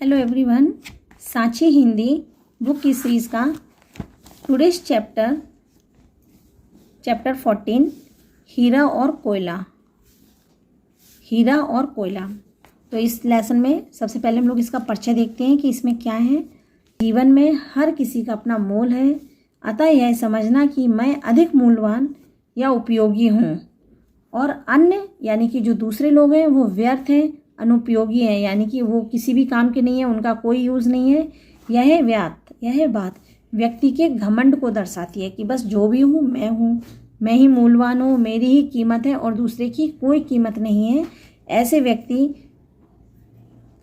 Hello everyone, Sanchi Hindi book की series का today's chapter 14 हीरा और कोयला। हीरा और कोयला। तो इस लेसन में सबसे पहले हम लोग इसका परिचय देखते हैं कि इसमें क्या है। जीवन में हर किसी का अपना मोल है, अतः यह समझना कि मैं अधिक मूल्यवान या उपयोगी हूँ और अन्य यानी कि जो दूसरे लोग हैं वो व्यर्थ हैं, अनुपयोगी हैं, यानी कि वो किसी भी काम के नहीं है, उनका कोई यूज़ नहीं है। यह बात व्यक्ति के घमंड को दर्शाती है कि बस जो भी हूँ, मैं ही मूल्यवान हूँ, मेरी ही कीमत है और दूसरे की कोई कीमत नहीं है। ऐसे व्यक्ति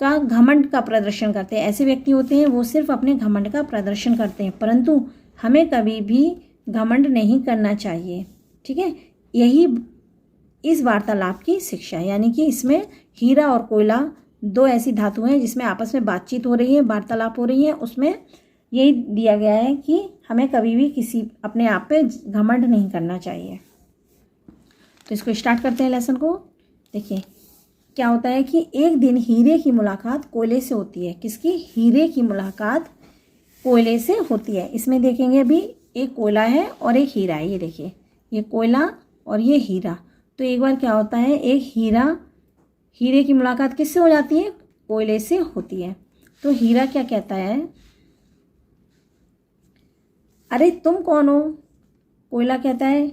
का घमंड का प्रदर्शन करते हैं। ऐसे व्यक्ति होते हैं वो सिर्फ अपने घमंड का प्रदर्शन करते हैं, परंतु हमें कभी भी घमंड नहीं करना चाहिए। ठीक है, यही इस वार्तालाप की शिक्षा, यानी कि इसमें हीरा और कोयला दो ऐसी धातु हैं जिसमें आपस में बातचीत हो रही है, वार्तालाप हो रही है। उसमें यही दिया गया है कि हमें कभी भी किसी अपने आप पे घमंड नहीं करना चाहिए। तो इसको स्टार्ट करते हैं लेसन को। देखिए क्या होता है कि एक दिन हीरे की मुलाकात कोयले से होती है। किसकी? हीरे की मुलाकात कोयले से होती है। इसमें देखेंगे अभी एक कोयला है और एक हीरा है। ये देखिए, ये कोयला और ये हीरा। तो एक बार क्या होता है, एक हीरे की मुलाकात किससे हो जाती है? कोयले से होती है। तो हीरा क्या कहता है, अरे तुम कौन हो? कोयला कहता है,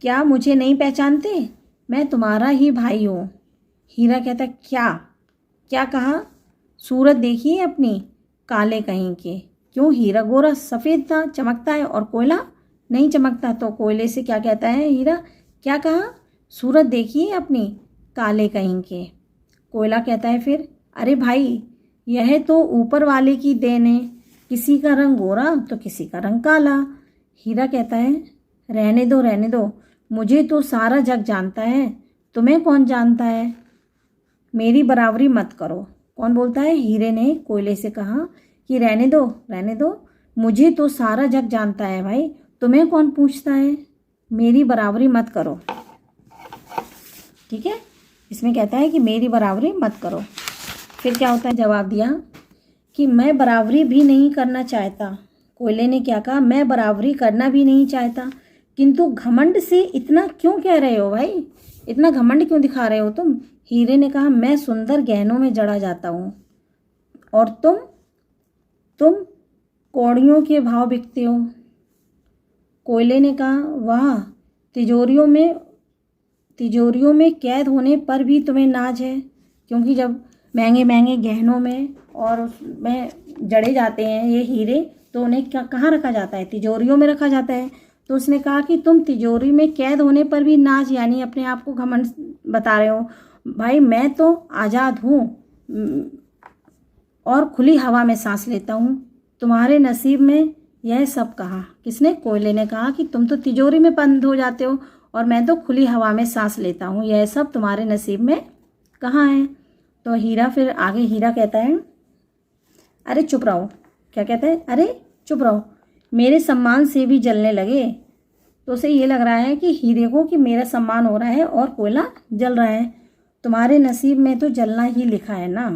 क्या मुझे नहीं पहचानते? मैं तुम्हारा ही भाई हूँ। हीरा कहता है, क्या कहा? सूरत देखिए अपनी, काले कहीं के। क्यों? हीरा गोरा सफ़ेद था, चमकता है, और कोयला नहीं चमकता। तो कोयले से क्या कहता है हीरा, क्या कहा? सूरत देखिए अपनी, काले कहीं के। कोयला कहता है फिर, अरे भाई यह तो ऊपर वाले की देन है, किसी का रंग गोरा तो किसी का रंग काला। हीरा कहता है, रहने दो, मुझे तो सारा जग जानता है, तुम्हें कौन जानता है? मेरी बराबरी मत करो। कौन बोलता है? हीरे ने कोयले से कहा कि रहने दो, मुझे तो सारा जग जानता है भाई, तुम्हें कौन पूछता है? मेरी बराबरी मत करो। ठीक है, इसमें कहता है कि मेरी बराबरी मत करो। फिर क्या होता है? जवाब दिया कि मैं बराबरी भी नहीं करना चाहता। कोयले ने क्या कहा? मैं बराबरी करना भी नहीं चाहता, किंतु घमंड से इतना क्यों कह रहे हो भाई? इतना घमंड क्यों दिखा रहे हो तुम? हीरे ने कहा, मैं सुंदर गहनों में जड़ा जाता हूँ और तुम कौड़ियों के भाव बिकते हो। कोयले ने कहा, वाह, तिजोरियों में कैद होने पर भी तुम्हें नाज है, क्योंकि जब महंगे महंगे गहनों में और उसमें जड़े जाते हैं ये हीरे, तो उन्हें कहाँ रखा जाता है? तिजोरियों में रखा जाता है। तो उसने कहा कि तुम तिजोरी में कैद होने पर भी नाज, यानी अपने आप को घमंड बता रहे हो। भाई मैं तो आज़ाद हूँ और खुली हवा में सांस लेता हूँ, तुम्हारे नसीब में यह सब कहा। किसने? कोयले ने कहा कि तुम तो तिजोरी में बंद हो जाते हो और मैं तो खुली हवा में सांस लेता हूँ, यह सब तुम्हारे नसीब में कहाँ है? तो हीरा कहता है, अरे चुप रहो। क्या कहता है? अरे चुप रहो, मेरे सम्मान से भी जलने लगे। तो उसे ये लग रहा है कि हीरे को कि मेरा सम्मान हो रहा है और कोयला जल रहा है। तुम्हारे नसीब में तो जलना ही लिखा है ना,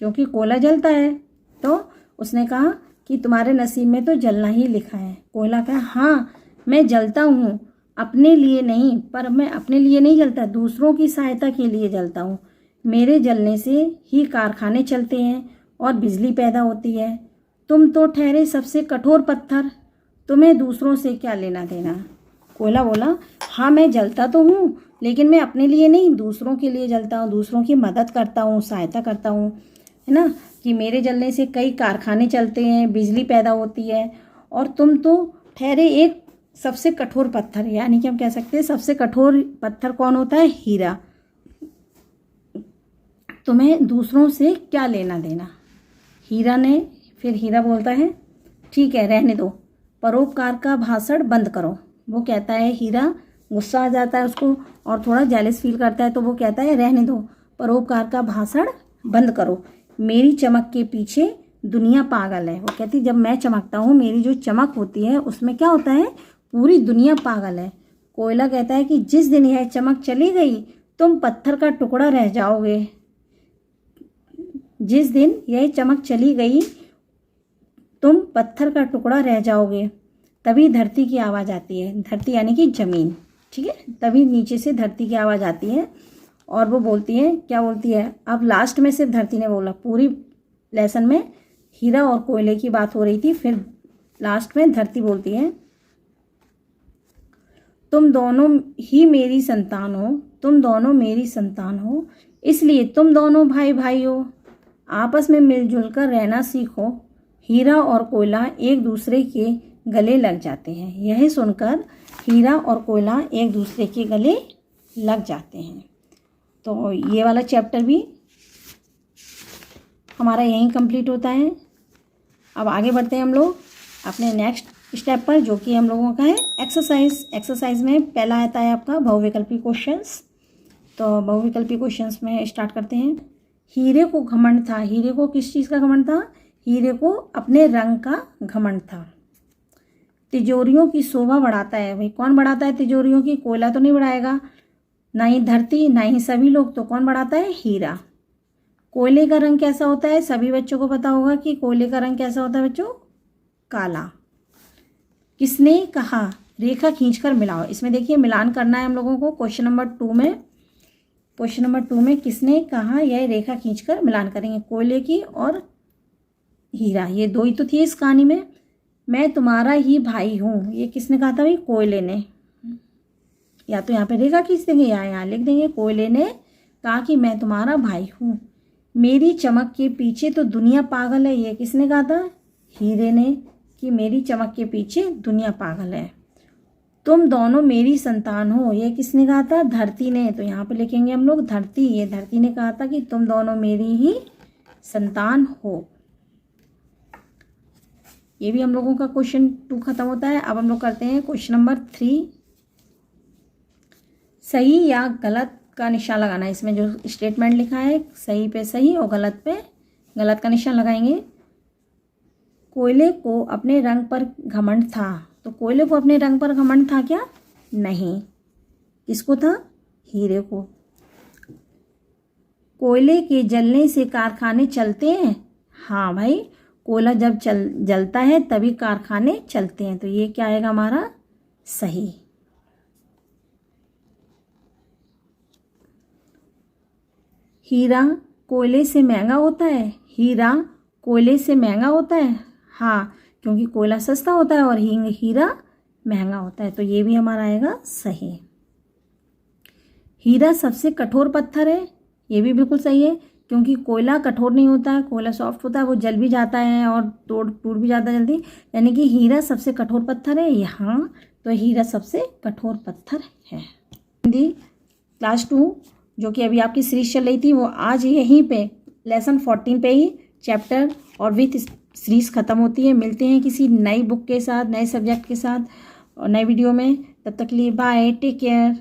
क्योंकि कोयला जलता है। तो उसने कहा कि तुम्हारे नसीब में तो जलना ही लिखा है। कोयला कहा, हाँ मैं जलता हूँ, अपने लिए नहीं, पर मैं अपने लिए नहीं जलता, दूसरों की सहायता के लिए जलता हूँ। मेरे जलने से ही कारखाने चलते हैं और बिजली पैदा होती है। तुम तो ठहरे सबसे कठोर पत्थर, तुम्हें दूसरों से क्या लेना देना? कोयला बोला, हाँ मैं जलता तो हूँ, लेकिन मैं अपने लिए नहीं, दूसरों के लिए जलता हूँ, दूसरों की मदद करता हूँ, सहायता करता हूँ, है ना, कि मेरे जलने से कई कारखाने चलते हैं, बिजली पैदा होती है, और तुम तो ठहरे एक सबसे कठोर पत्थर, यानी कि हम कह सकते हैं सबसे कठोर पत्थर कौन होता है? हीरा। तुम्हें दूसरों से क्या लेना देना? हीरा बोलता है, ठीक है रहने दो, परोपकार का भाषण बंद करो। वो कहता है, हीरा गुस्सा आ जाता है उसको और थोड़ा जेलस फील करता है, तो वो कहता है, रहने दो, परोपकार का भाषण बंद करो, मेरी चमक के पीछे दुनिया पागल है। वो कहती, जब मैं चमकता हूँ, मेरी जो चमक होती है उसमें क्या होता है? पूरी दुनिया पागल है। कोयला कहता है कि जिस दिन यह चमक चली गई, तुम पत्थर का टुकड़ा रह जाओगे। जिस दिन यह चमक चली गई तुम पत्थर का टुकड़ा रह जाओगे। तभी धरती की आवाज़ आती है, धरती यानी कि ज़मीन, ठीक है, तभी नीचे से धरती की आवाज़ आती है और वो बोलती है, क्या बोलती है। अब लास्ट में सिर्फ धरती ने बोला, पूरी लेसन में हीरा और कोयले की बात हो रही थी, फिर लास्ट में धरती बोलती है, तुम दोनों ही मेरी संतान हो, तुम दोनों मेरी संतान हो, इसलिए तुम दोनों भाई भाई हो, आपस में मिलजुल कर रहना सीखो। हीरा और कोयला एक दूसरे के गले लग जाते हैं। यह सुनकर हीरा और कोयला एक दूसरे के गले लग जाते हैं। तो ये वाला चैप्टर भी हमारा यहीं कंप्लीट होता है। अब आगे बढ़ते हैं हम लोग अपने नेक्स्ट स्टेप पर, जो कि हम लोगों का है एक्सरसाइज। एक्सरसाइज में पहला आता है आपका बहुविकल्पी क्वेश्चंस। तो बहुविकल्पी क्वेश्चंस में स्टार्ट करते हैं। हीरे को घमंड था। हीरे को किस चीज़ का घमंड था? हीरे को अपने रंग का घमंड था। तिजोरियों की शोभा बढ़ाता है। भाई कौन बढ़ाता है तिजोरियों की? कोयला तो नहीं बढ़ाएगा, ना ही धरती, ना ही सभी लोग। तो कौन बढ़ाता है? हीरा। कोयले का रंग कैसा होता है? सभी बच्चों को पता होगा कि कोयले का रंग कैसा होता है बच्चों? काला। किसने कहा रेखा खींचकर मिलाओ? इसमें देखिए मिलान करना है हम लोगों को। क्वेश्चन नंबर 2 में, क्वेश्चन नंबर 2 में किसने कहा यह रेखा खींचकर मिलान करेंगे, कोयले की और हीरा। ये दो ही तो थी इस कहानी में। मैं तुम्हारा ही भाई हूँ, ये किसने कहा था भाई? कोयले ने। या तो यहाँ पे रेखा खींच देंगे या यहाँ लिख देंगे, कोयले ने कहा कि मैं तुम्हारा भाई हूँ। मेरी चमक के पीछे तो दुनिया पागल है, ये किसने कहा था? हीरे ने, कि मेरी चमक के पीछे दुनिया पागल है। तुम दोनों मेरी संतान हो, ये किसने कहा था? धरती ने। तो यहाँ पे लिखेंगे हम लोग धरती। ये धरती ने कहा था कि तुम दोनों मेरी ही संतान हो। ये भी हम लोगों का क्वेश्चन 2 खत्म होता है। अब हम लोग करते हैं क्वेश्चन नंबर 3। सही या गलत का निशान लगाना है। इसमें जो स्टेटमेंट लिखा है, सही पे सही और गलत पे गलत का निशान लगाएंगे। कोयले को अपने रंग पर घमंड था। तो कोयले को अपने रंग पर घमंड था क्या? नहीं। किसको था? हीरे को। कोयले के जलने से कारखाने चलते हैं। हाँ भाई, कोयला जब जलता है तभी कारखाने चलते हैं। तो ये क्या आएगा हमारा? सही। हीरा कोयले से महंगा होता है। हीरा कोयले से महंगा होता है। हाँ, क्योंकि कोयला सस्ता होता है और हीरा महंगा होता है। तो ये भी हमारा आएगा सही। हीरा सबसे कठोर पत्थर है। ये भी बिल्कुल सही है, क्योंकि कोयला कठोर नहीं होता है, कोयला सॉफ्ट होता है, वो जल भी जाता है और टूट भी जाता है जल्दी। यानी कि हीरा सबसे कठोर पत्थर है यहाँ। तो हीरा सबसे कठोर पत्थर है। हिंदी क्लास 2 जो कि अभी आपकी सीरीज चल रही थी, वो आज यहीं पे लेसन 14 पे ही चैप्टर और विथ सीरीज ख़त्म होती है। मिलते हैं किसी नई बुक के साथ, नए सब्जेक्ट के साथ और नए वीडियो में। तब तक के लिए बाय, टेक केयर।